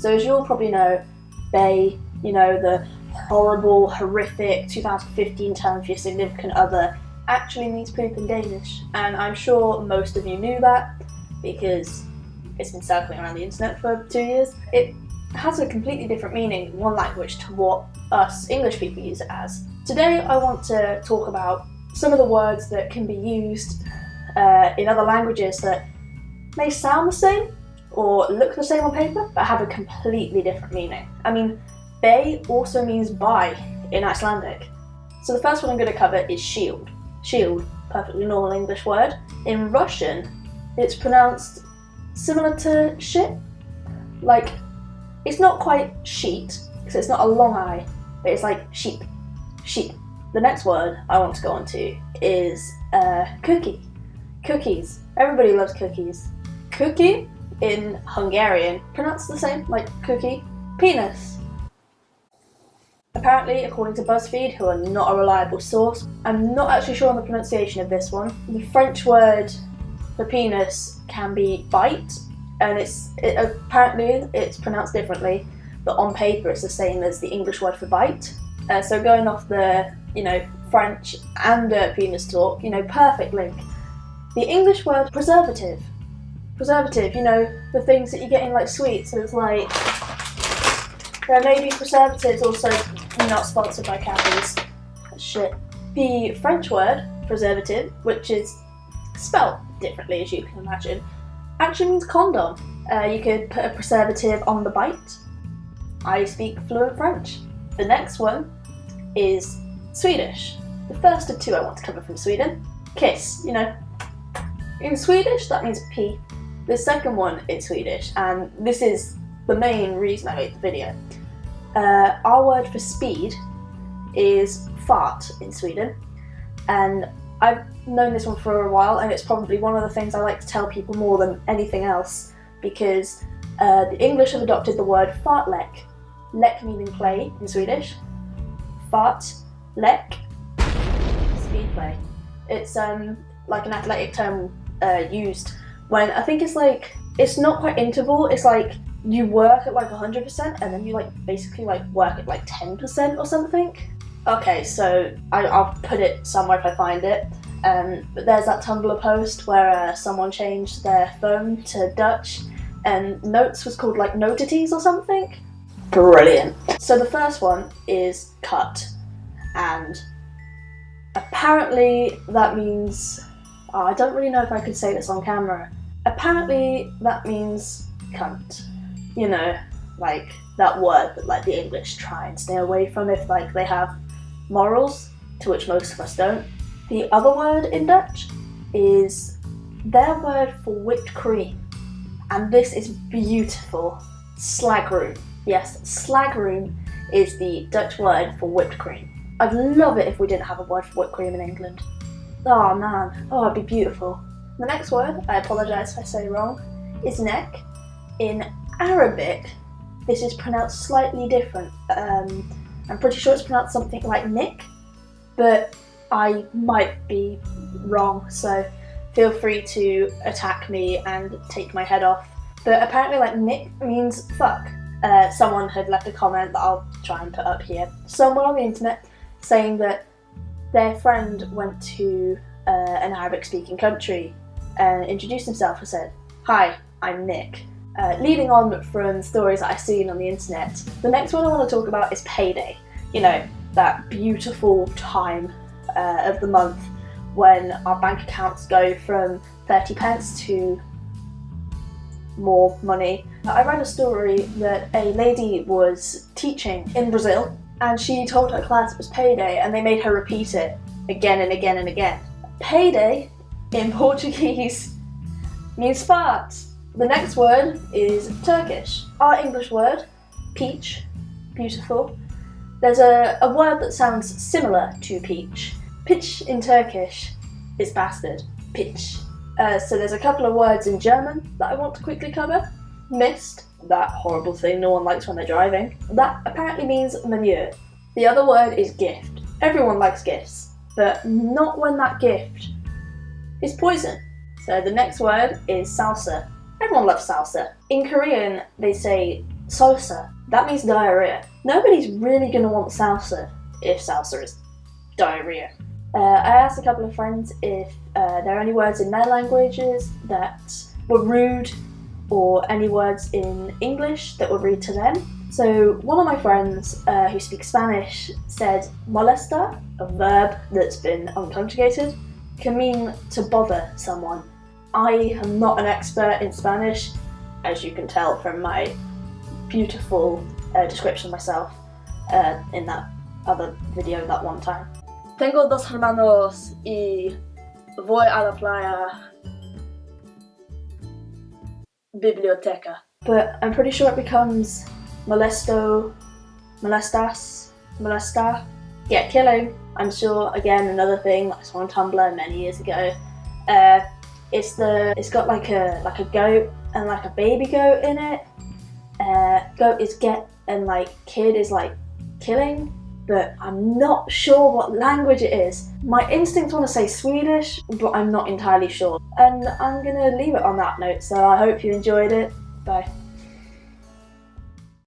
So as you all probably know, bae, you know, the horrible, horrific 2015 term for your significant other, actually means poop in Danish. And I'm sure most of you knew that because it's been circling around the internet for 2 years. It has a completely different meaning in one language to what us English people use it as. Today I want to talk about some of the words that can be used in other languages that may sound the same or look the same on paper but have a completely different meaning. I mean, bae also means bye in Icelandic. So the first one I'm going to cover is shield. Shield, perfectly normal English word. In Russian, it's pronounced similar to shit. Like, it's not quite sheet, because it's not a long I, but it's like sheep, sheep. The next word I want to go on to is cookie. Cookies. Everybody loves cookies. Cookie in Hungarian, pronounced the same, like cookie. Penis. Apparently, according to BuzzFeed, who are not a reliable source, I'm not actually sure on the pronunciation of this one. The French word for penis can be bite, and apparently it's pronounced differently, but on paper it's the same as the English word for bite. So going off the, French and penis talk, perfect link. The English word preservative. Preservative, the things that you get in like sweets. So it's like, there may be preservatives, also not sponsored by Cadbury's. Shit. The French word preservative, which is spelt differently as you can imagine, actually means condom. You could put a preservative on the bite. I speak fluent French. The next one is Swedish. The first of two I want to cover from Sweden. Kiss, In Swedish, that means pee. The second one is Swedish, and this is the main reason I made the video. Our word for speed is fart in Sweden, and I've known this one for a while, and it's probably one of the things I like to tell people more than anything else, because the English have adopted the word fartlek. Lek meaning play in Swedish. Fart, lek, speed play. It's like an athletic term used when I think it's not quite interval, it's like you work at like 100% and then you basically work at 10% or something. Okay, so I'll put it somewhere if I find it. But there's that Tumblr post where someone changed their phone to Dutch and notes was called notities or something. Brilliant. So the first one is cut, and apparently that means, I don't really know if I could say this on camera. Apparently that means cunt. That word that the English try and stay away from if they have morals, to which most of us don't. The other word in Dutch is their word for whipped cream, and this is beautiful. Slagroom. Yes, slagroom is the Dutch word for whipped cream. I'd love it if we didn't have a word for whipped cream in England. Oh man, it'd be beautiful. The next word, I apologise if I say wrong, is neck. In Arabic, this is pronounced slightly different. I'm pretty sure it's pronounced something like nick, but I might be wrong, so feel free to attack me and take my head off. But apparently nick means fuck. Someone had left a comment that I'll try and put up here somewhere on the internet saying that their friend went to an Arabic speaking country and introduced himself and said, "Hi, I'm Nick." Leading on from stories that I've seen on the internet, the next one I want to talk about is payday. That beautiful time of the month when our bank accounts go from 30 pence to more money. I read a story that a lady was teaching in Brazil and she told her class it was payday and they made her repeat it again and again and again. Payday in Portuguese means fart. The next word is Turkish. Our English word, peach, beautiful. There's a word that sounds similar to peach. Pitch in Turkish is bastard. Pitch. So there's a couple of words in German that I want to quickly cover. Mist, that horrible thing no one likes when they're driving. That apparently means manure. The other word is gift. Everyone likes gifts, but not when that gift is poison. So the next word is salsa. Everyone loves salsa. In Korean, they say Salsa. That means diarrhea. Nobody's really gonna want salsa if salsa is diarrhea. I asked a couple of friends if there are any words in their languages that were rude or any words in English that were rude to them. So one of my friends who speaks Spanish said molesta, a verb that's been unconjugated, can mean to bother someone. I am not an expert in Spanish, as you can tell from my beautiful description of myself in that other video that one time. Tengo dos hermanos y voy a la playa. Biblioteca. But I'm pretty sure it becomes molesto, molestas, molesta. Yeah, killing. I'm sure, again, another thing that I saw on Tumblr many years ago. It's got like a goat and like a baby goat in it. Goat is get and like kid is like killing, but I'm not sure what language it is. My instincts want to say Swedish, but I'm not entirely sure. And I'm gonna leave it on that note, so I hope you enjoyed it. Bye.